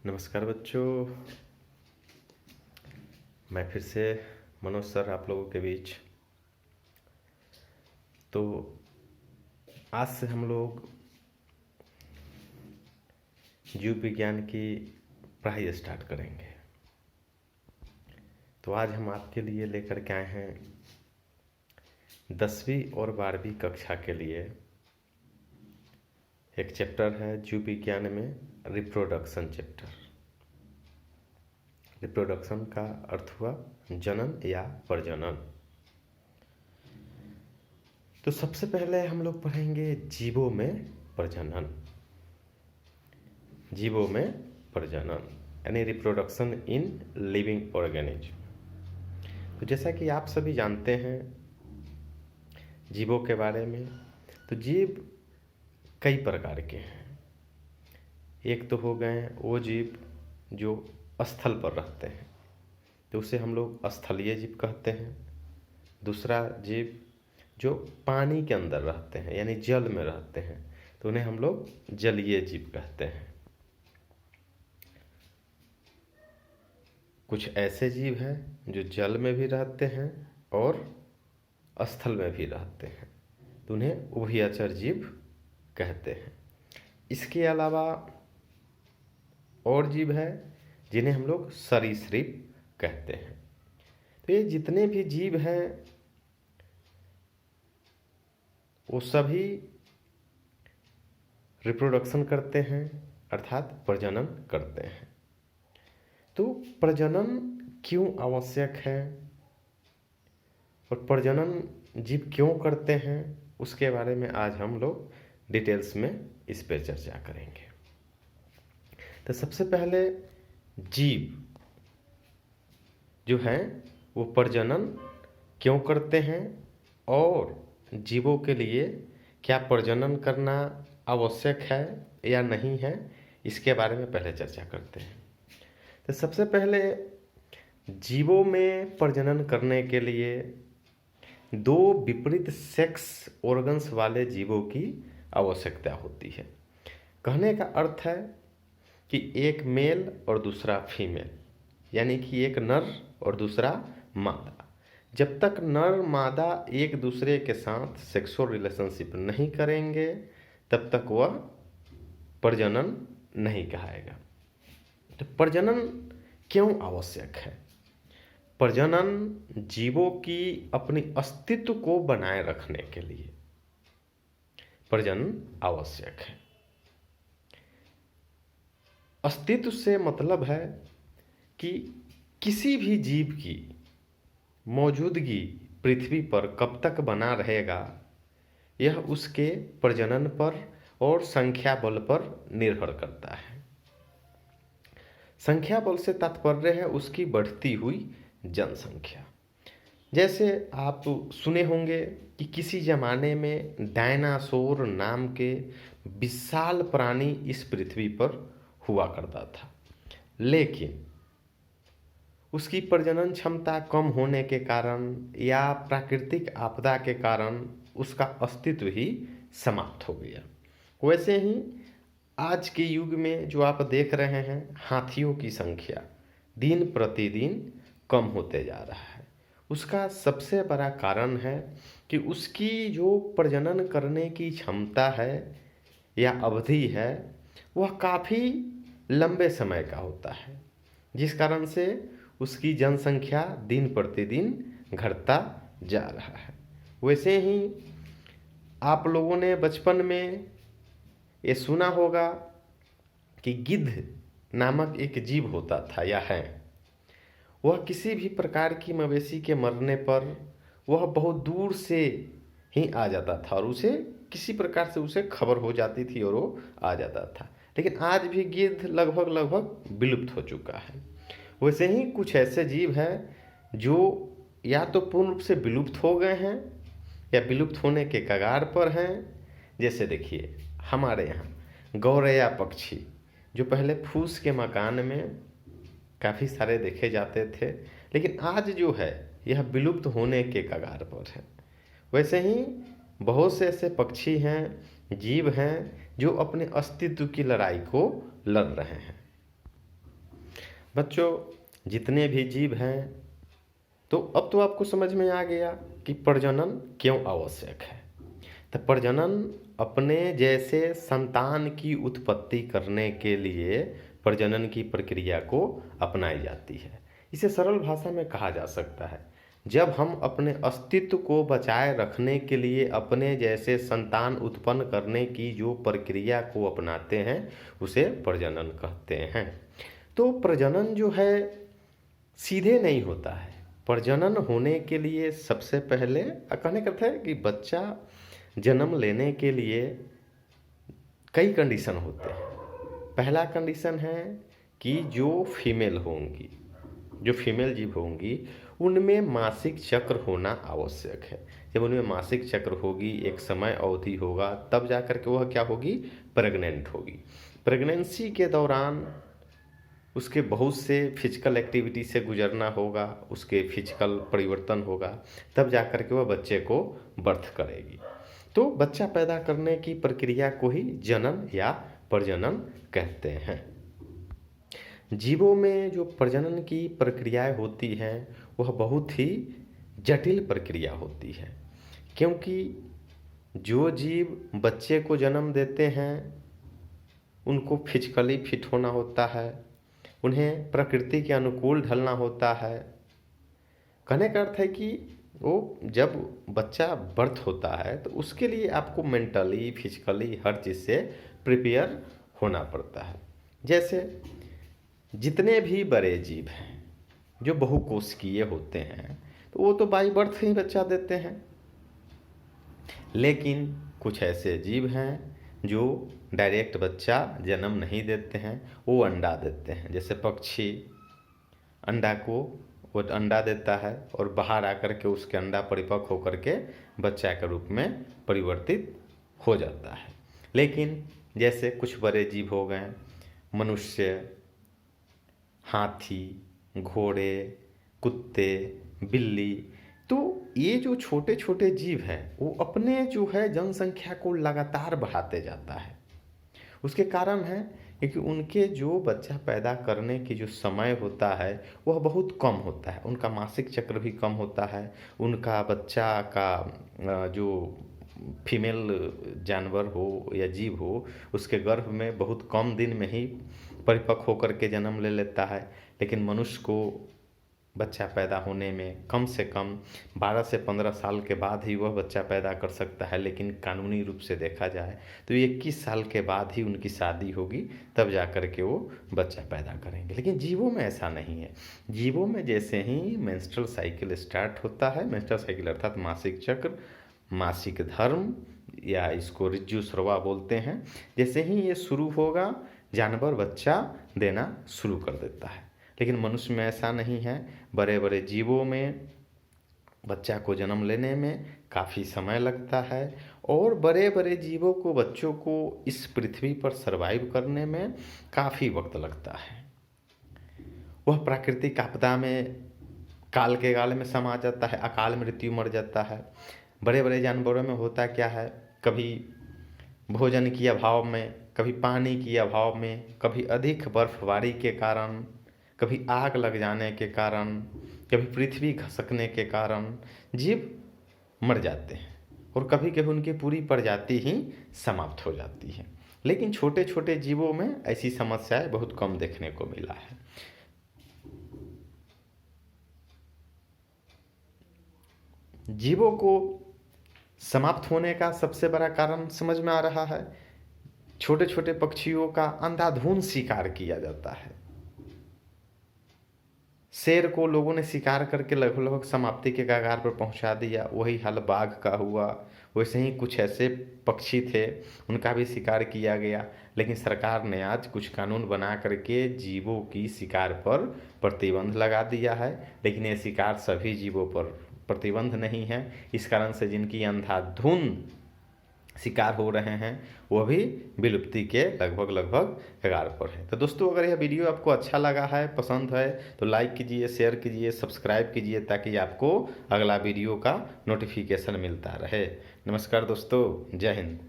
नमस्कार बच्चों, मैं फिर से मनोज सर आप लोगों के बीच। तो आज से हम लोग जीव विज्ञान की पढ़ाई स्टार्ट करेंगे। तो आज हम आपके लिए लेकर के आए हैं 10वीं और 12वीं कक्षा के लिए एक चैप्टर है जीव विज्ञान में, रिप्रोडक्शन चैप्टर। रिप्रोडक्शन का अर्थ हुआ जनन या प्रजनन। तो सबसे पहले हम लोग पढ़ेंगे जीवों में प्रजनन। जीवों में प्रजनन यानी रिप्रोडक्शन इन लिविंग ऑर्गेनिज्म। तो जैसा कि आप सभी जानते हैं जीवों के बारे में, तो जीव कई प्रकार के हैं। एक तो हो गए वो जीव जो स्थल पर रहते हैं, तो उसे हम लोग स्थलीय जीव कहते हैं। दूसरा जीव जो पानी के अंदर रहते हैं यानी जल में रहते हैं, तो उन्हें हम लोग जलीय जीव कहते हैं। कुछ ऐसे जीव हैं जो जल में भी रहते हैं और स्थल में भी रहते हैं, तो उन्हें उभयचर जीव कहते हैं। इसके अलावा और जीव है जिन्हें हम लोग सरीसृप कहते हैं। तो ये जितने भी जीव हैं वो सभी रिप्रोडक्शन करते हैं, अर्थात प्रजनन करते हैं। तो प्रजनन क्यों आवश्यक है और प्रजनन जीव क्यों करते हैं, उसके बारे में आज हम लोग डिटेल्स में इस पर चर्चा करेंगे। तो सबसे पहले जीव जो हैं वो प्रजनन क्यों करते हैं और जीवों के लिए क्या प्रजनन करना आवश्यक है या नहीं है, इसके बारे में पहले चर्चा करते हैं। तो सबसे पहले जीवों में प्रजनन करने के लिए दो विपरीत सेक्स ऑर्गन्स वाले जीवों की आवश्यकता होती है। कहने का अर्थ है कि एक मेल और दूसरा फीमेल, यानी कि एक नर और दूसरा मादा। जब तक नर मादा एक दूसरे के साथ सेक्सुअल रिलेशनशिप नहीं करेंगे तब तक वह प्रजनन नहीं कहाएगा। तो प्रजनन क्यों आवश्यक है? प्रजनन जीवों की अपनी अस्तित्व को बनाए रखने के लिए प्रजनन आवश्यक है। अस्तित्व से मतलब है कि किसी भी जीव की मौजूदगी पृथ्वी पर कब तक बना रहेगा, यह उसके प्रजनन पर और संख्या बल पर निर्भर करता है। संख्या बल से तात्पर्य है उसकी बढ़ती हुई जनसंख्या। जैसे आप सुने होंगे कि किसी जमाने में डायनासोर नाम के विशाल प्राणी इस पृथ्वी पर हुआ करता था, लेकिन उसकी प्रजनन क्षमता कम होने के कारण या प्राकृतिक आपदा के कारण उसका अस्तित्व ही समाप्त हो गया। वैसे ही आज के युग में जो आप देख रहे हैं, हाथियों की संख्या दिन प्रतिदिन कम होते जा रहा है। उसका सबसे बड़ा कारण है कि उसकी जो प्रजनन करने की क्षमता है या अवधि है वह काफ़ी लंबे समय का होता है, जिस कारण से उसकी जनसंख्या दिन प्रतिदिन घटता जा रहा है। वैसे ही आप लोगों ने बचपन में ये सुना होगा कि गिद्ध नामक एक जीव होता था या है। वह किसी भी प्रकार की मवेशी के मरने पर वह बहुत दूर से ही आ जाता था और उसे किसी प्रकार से उसे खबर हो जाती थी और वो आ जाता था। लेकिन आज भी गिद्ध लगभग विलुप्त हो चुका है। वैसे ही कुछ ऐसे जीव हैं जो या तो पूर्ण रूप से विलुप्त हो गए हैं या विलुप्त होने के कगार पर हैं। जैसे देखिए हमारे यहाँ गौरैया पक्षी, जो पहले फूस के मकान में काफ़ी सारे देखे जाते थे, लेकिन आज जो है यह विलुप्त होने के कगार पर है। वैसे ही बहुत से ऐसे पक्षी हैं, जीव हैं जो अपने अस्तित्व की लड़ाई को लड़ रहे हैं। बच्चों, जितने भी जीव हैं, तो अब तो आपको समझ में आ गया कि प्रजनन क्यों आवश्यक है। तो प्रजनन अपने जैसे संतान की उत्पत्ति करने के लिए प्रजनन की प्रक्रिया को अपनाई जाती है। इसे सरल भाषा में कहा जा सकता है, जब हम अपने अस्तित्व को बचाए रखने के लिए अपने जैसे संतान उत्पन्न करने की जो प्रक्रिया को अपनाते हैं, उसे प्रजनन कहते हैं। तो प्रजनन जो है सीधे नहीं होता है। प्रजनन होने के लिए सबसे पहले कहने का अर्थ है कि बच्चा जन्म लेने के लिए कई कंडीशन होते हैं। पहला कंडीशन है कि जो फीमेल होंगी, जो फीमेल जीव होंगी, उनमें मासिक चक्र होना आवश्यक है। जब उनमें मासिक चक्र होगी, एक समय अवधि होगा, तब जा कर के वह क्या होगी, प्रेग्नेंट होगी। प्रेगनेंसी के दौरान उसके बहुत से फिजिकल एक्टिविटी से गुजरना होगा, उसके फिजिकल परिवर्तन होगा, तब जा कर के वह बच्चे को बर्थ करेगी। तो बच्चा पैदा करने की प्रक्रिया को ही जनन या प्रजनन कहते हैं। जीवों में जो प्रजनन की प्रक्रियाएं होती हैं, वह बहुत ही जटिल प्रक्रिया होती है, क्योंकि जो जीव बच्चे को जन्म देते हैं उनको फिजिकली फिट होना होता है, उन्हें प्रकृति के अनुकूल ढलना होता है। कहने का अर्थ है कि वो जब बच्चा बर्थ होता है तो उसके लिए आपको मेंटली फिजिकली हर चीज़ से प्रिपेयर होना पड़ता है। जैसे जितने भी बड़े जीव हैं जो बहुकोशिकीय होते हैं, तो वो तो बाई बर्थ ही बच्चा देते हैं। लेकिन कुछ ऐसे जीव हैं जो डायरेक्ट बच्चा जन्म नहीं देते हैं, वो अंडा देते हैं। जैसे पक्षी अंडा को, वो अंडा देता है और बाहर आकर के उसके अंडा परिपक्व होकर के बच्चा के रूप में परिवर्तित हो जाता है। लेकिन जैसे कुछ बड़े जीव हो गए, मनुष्य, हाथी, घोड़े, कुत्ते, बिल्ली, तो ये जो छोटे छोटे जीव हैं वो अपने जो है जनसंख्या को लगातार बढ़ाते जाता है। उसके कारण है क्योंकि उनके जो बच्चा पैदा करने की जो समय होता है वह बहुत कम होता है, उनका मासिक चक्र भी कम होता है, उनका बच्चा का जो फीमेल जानवर हो या जीव हो, उसके गर्भ में बहुत कम दिन में ही परिपक्व होकर के जन्म ले लेता है। लेकिन मनुष्य को बच्चा पैदा होने में कम से कम 12 से 15 साल के बाद ही वह बच्चा पैदा कर सकता है। लेकिन कानूनी रूप से देखा जाए तो 21 साल के बाद ही उनकी शादी होगी, तब जा कर के वो बच्चा पैदा करेंगे। लेकिन जीवों में ऐसा नहीं है। जीवों में जैसे ही मेंस्ट्रुअल साइकिल स्टार्ट होता है, मेंस्ट्रुअल साइकिल अर्थात मासिक चक्र, मासिक धर्म या इसको ऋजुस्रवा बोलते हैं, जैसे ही ये शुरू होगा जानवर बच्चा देना शुरू कर देता है। लेकिन मनुष्य में ऐसा नहीं है। बड़े बड़े जीवों में बच्चा को जन्म लेने में काफ़ी समय लगता है और बड़े बड़े जीवों को, बच्चों को इस पृथ्वी पर सरवाइव करने में काफ़ी वक्त लगता है। वह प्राकृतिक आपदा में काल के गाल में समा जाता है, अकाल मृत्यु मर जाता है। बड़े बड़े जानवरों में होता क्या है, कभी भोजन की अभाव में, कभी पानी की अभाव में, कभी अधिक बर्फबारी के कारण, कभी आग लग जाने के कारण, कभी पृथ्वी खसकने के कारण जीव मर जाते हैं और कभी कभी उनकी पूरी प्रजाति ही समाप्त हो जाती है। लेकिन छोटे छोटे जीवों में ऐसी समस्याएं बहुत कम देखने को मिला है। जीवों को समाप्त होने का सबसे बड़ा कारण समझ में आ रहा है। छोटे छोटे पक्षियों का अंधाधुंध शिकार किया जाता है। शेर को लोगों ने शिकार करके लगभग लगभग समाप्ति के कगार पर पहुंचा दिया। वही हाल बाघ का हुआ। वैसे ही कुछ ऐसे पक्षी थे, उनका भी शिकार किया गया। लेकिन सरकार ने आज कुछ कानून बना करके जीवों की शिकार पर प्रतिबंध लगा दिया है। लेकिन ये शिकार सभी जीवों पर प्रतिबंध नहीं है। इस कारण से जिनकी अंधाधुंध शिकार हो रहे हैं वह भी विलुप्ति के लगभग कगार पर है। तो दोस्तों, अगर यह वीडियो आपको अच्छा लगा है, पसंद है, तो लाइक कीजिए, शेयर कीजिए, सब्सक्राइब कीजिए, ताकि आपको अगला वीडियो का नोटिफिकेशन मिलता रहे। नमस्कार दोस्तों, जय हिंद।